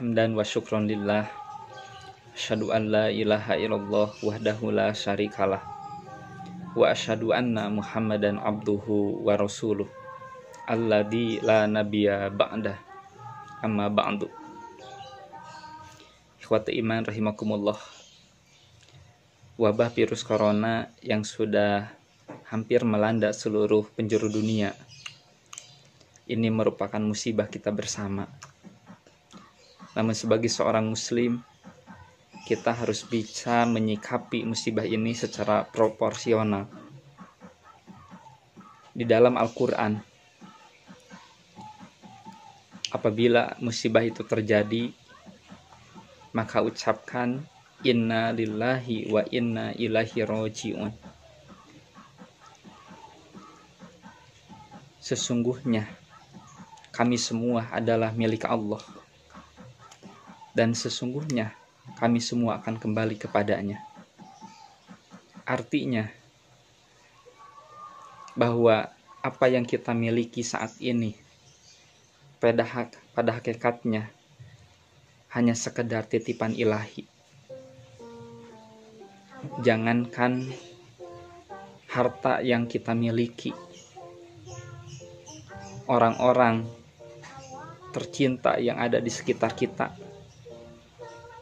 Hamdan wa syukron lillah. Asyhadu an la ilaha illallah wahdahu la syarikalah. Wa asyhadu anna Muhammadan abduhu wa rasuluh. Alladzi la nabiyya ba'dah. Amma ba'du. Ikhwati iman rahimakumullah. Wabah virus corona yang sudah hampir melanda seluruh penjuru dunia. Ini merupakan musibah kita bersama. Namun sebagai seorang muslim, kita harus bisa menyikapi musibah ini secara proporsional. Di dalam Al-Quran, apabila musibah itu terjadi, maka ucapkan inna lillahi wa inna ilaihi raji'un. Sesungguhnya kami semua adalah milik Allah, dan sesungguhnya kami semua akan kembali kepadanya. Artinya bahwa apa yang kita miliki saat ini pada hakikatnya hanya sekedar titipan ilahi. Jangankan harta yang kita miliki, orang-orang tercinta yang ada di sekitar kita,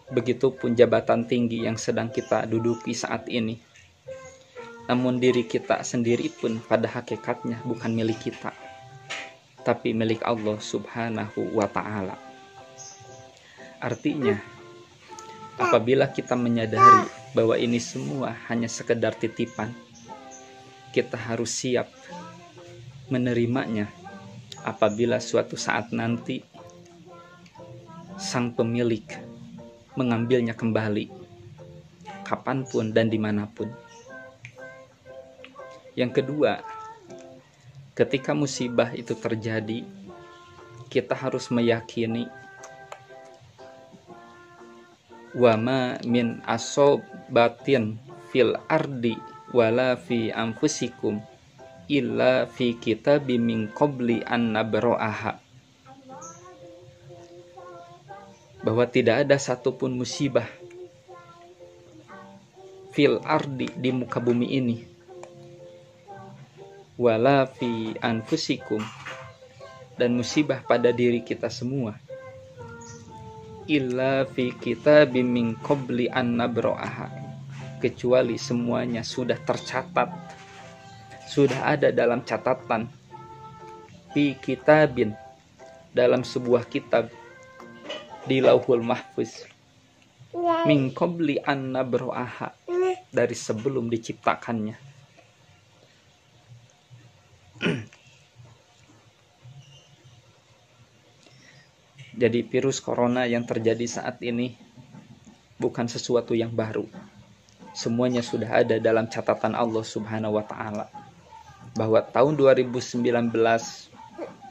begitupun jabatan tinggi yang sedang kita duduki saat ini. Namun diri kita sendiri pun pada hakikatnya bukan milik kita, tapi milik Allah subhanahu wa ta'ala. Artinya, apabila kita menyadari bahwa ini semua hanya sekedar titipan, kita harus siap menerimanya apabila suatu saat nanti sang pemilik mengambilnya kembali, kapanpun dan dimanapun. Yang kedua, ketika musibah itu terjadi, kita harus meyakini wa ma min asobatin fil ardi wala fi anfusikum illa fi kitabim min qabli an nabra'aha. Bahwa tidak ada satupun musibah fil ardi, di muka bumi ini, wala fi anfusikum, dan musibah pada diri kita semua, illa fi kitabim min qabli an nabra'aha, kecuali semuanya sudah tercatat, sudah ada dalam catatan, fi kitabin, dalam sebuah kitab di Lauhul Mahfuz, min qabli an nabra'aha, dari sebelum diciptakannya. Jadi virus corona yang terjadi saat ini bukan sesuatu yang baru. Semuanya sudah ada dalam catatan Allah subhanahu wa ta'ala, bahwa tahun 2019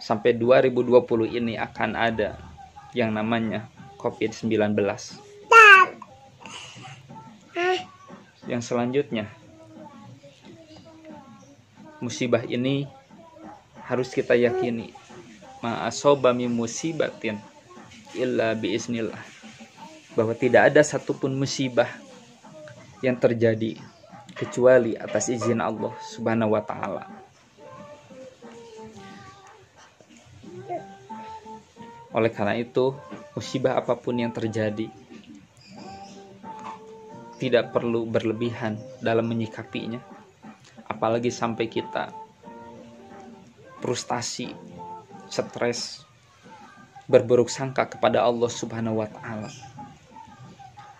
sampai 2020 ini akan ada yang namanya COVID-19. Yang selanjutnya, musibah ini harus kita yakini, ma asoba min musibatin illa biiznillah, bahwa tidak ada satupun musibah yang terjadi kecuali atas izin Allah subhanahu wa ta'ala. Oleh karena itu, musibah apapun yang terjadi, tidak perlu berlebihan dalam menyikapinya, apalagi sampai kita frustasi, stres, berburuk sangka kepada Allah subhanahu wa ta'ala.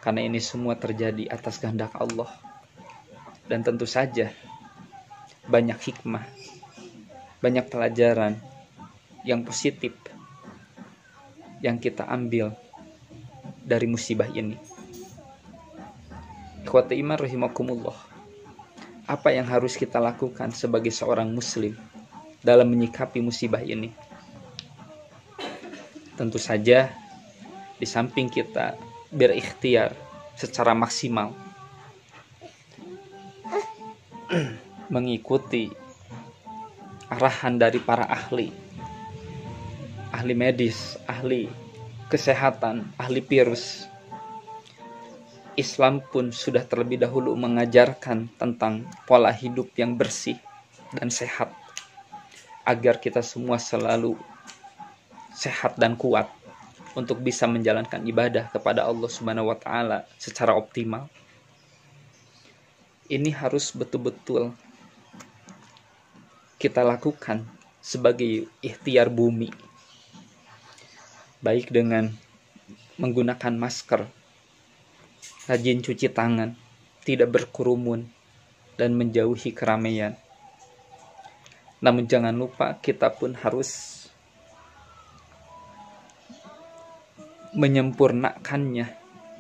Karena ini semua terjadi atas kehendak Allah, dan tentu saja banyak hikmah, banyak pelajaran yang positif yang kita ambil dari musibah ini. Ikhwati iman rahimakumullah, apa yang harus kita lakukan sebagai seorang muslim dalam menyikapi musibah ini? Tentu saja, di samping kita berikhtiar secara maksimal mengikuti arahan dari para ahli medis, ahli kesehatan, ahli virus, Islam pun sudah terlebih dahulu mengajarkan tentang pola hidup yang bersih dan sehat, agar kita semua selalu sehat dan kuat untuk bisa menjalankan ibadah kepada Allah Subhanahu wa taala secara optimal. Ini harus betul-betul kita lakukan sebagai ikhtiar bumi, baik dengan menggunakan masker, rajin cuci tangan, tidak berkerumun, dan menjauhi keramaian. Namun jangan lupa kita pun harus menyempurnakannya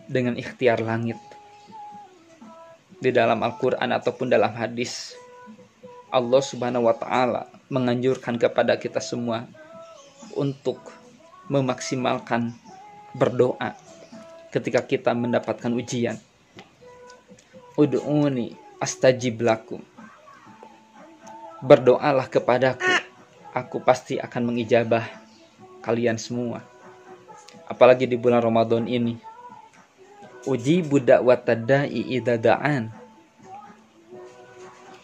dengan ikhtiar langit. Di dalam Al-Quran ataupun dalam hadis, Allah Subhanahu wa ta'ala menganjurkan kepada kita semua untuk memaksimalkan berdoa ketika kita mendapatkan ujian. Ud'uni astajib lakum. Berdoalah kepadaku, aku pasti akan mengijabah kalian semua. Apalagi di bulan Ramadan ini. Ujibu da'watad da'i idza da'an.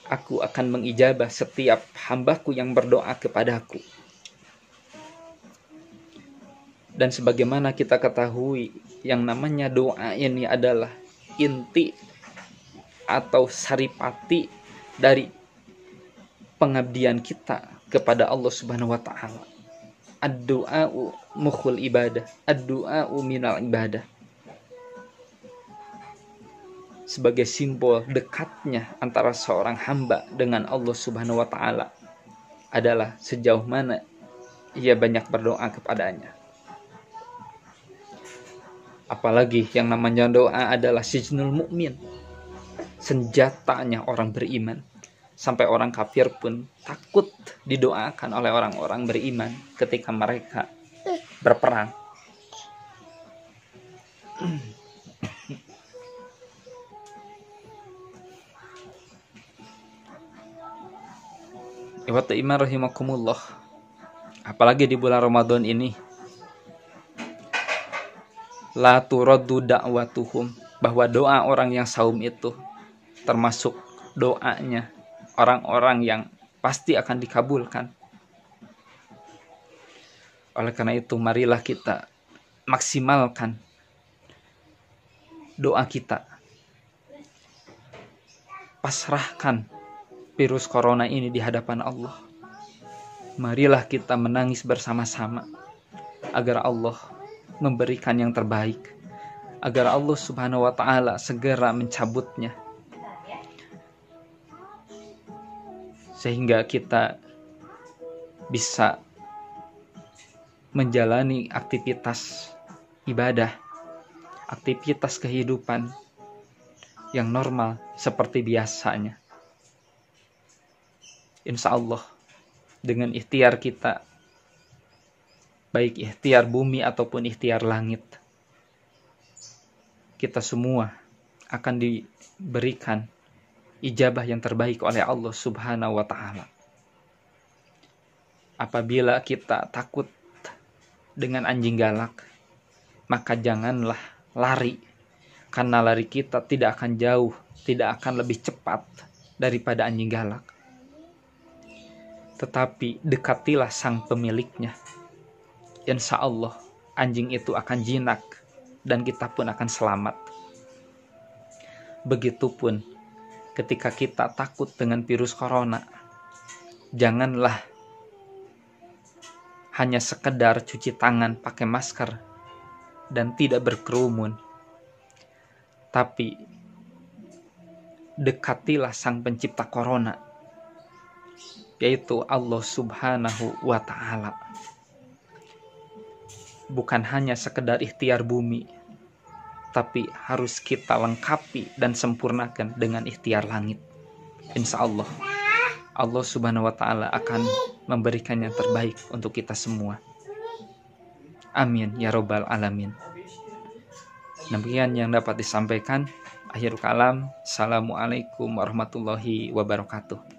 Aku akan mengijabah setiap hambaku yang berdoa kepadaku. Dan sebagaimana kita ketahui, yang namanya doa ini adalah inti atau saripati dari pengabdian kita kepada Allah Subhanahu wa ta'ala. Ad-du'a'u mukhul ibadah, ad-du'a'u minal ibadah. Sebagai simbol dekatnya antara seorang hamba dengan Allah Subhanahu wa ta'ala adalah sejauh mana ia banyak berdoa kepadanya. Apalagi yang namanya doa adalah sijnul mukmin, senjatanya orang beriman. Sampai orang kafir pun takut didoakan oleh orang-orang beriman ketika mereka berperang. Iwatu iman rahimakumullah. Apalagi di bulan Ramadan ini, la turaddu da'watuhum, bahwa doa orang yang saum itu termasuk doanya orang-orang yang pasti akan dikabulkan. Oleh karena itu, marilah kita maksimalkan doa kita. Pasrahkan virus corona ini di hadapan Allah. Marilah kita menangis bersama-sama agar Allah memberikan yang terbaik, agar Allah Subhanahu wa ta'ala segera mencabutnya, sehingga kita bisa menjalani aktivitas ibadah, aktivitas kehidupan yang normal seperti biasanya. Insya Allah dengan ikhtiar kita, baik ikhtiar bumi ataupun ikhtiar langit, kita semua akan diberikan ijabah yang terbaik oleh Allah Subhanahu wa ta'ala. Apabila kita takut dengan anjing galak, maka janganlah lari, karena lari kita tidak akan jauh, tidak akan lebih cepat daripada anjing galak. Tetapi dekatilah sang pemiliknya. Insya Allah anjing itu akan jinak dan kita pun akan selamat. Begitupun ketika kita takut dengan virus corona, janganlah hanya sekedar cuci tangan, pakai masker, dan tidak berkerumun. Tapi dekatilah sang pencipta corona, yaitu Allah Subhanahu wa ta'ala. Bukan hanya sekedar ikhtiar bumi, tapi harus kita lengkapi dan sempurnakan dengan ikhtiar langit. Insya Allah, Allah Subhanahu wa ta'ala akan memberikan yang terbaik untuk kita semua. Amin ya robbal alamin. Demikian yang dapat disampaikan. Akhirul kalam. Assalamualaikum warahmatullahi wabarakatuh.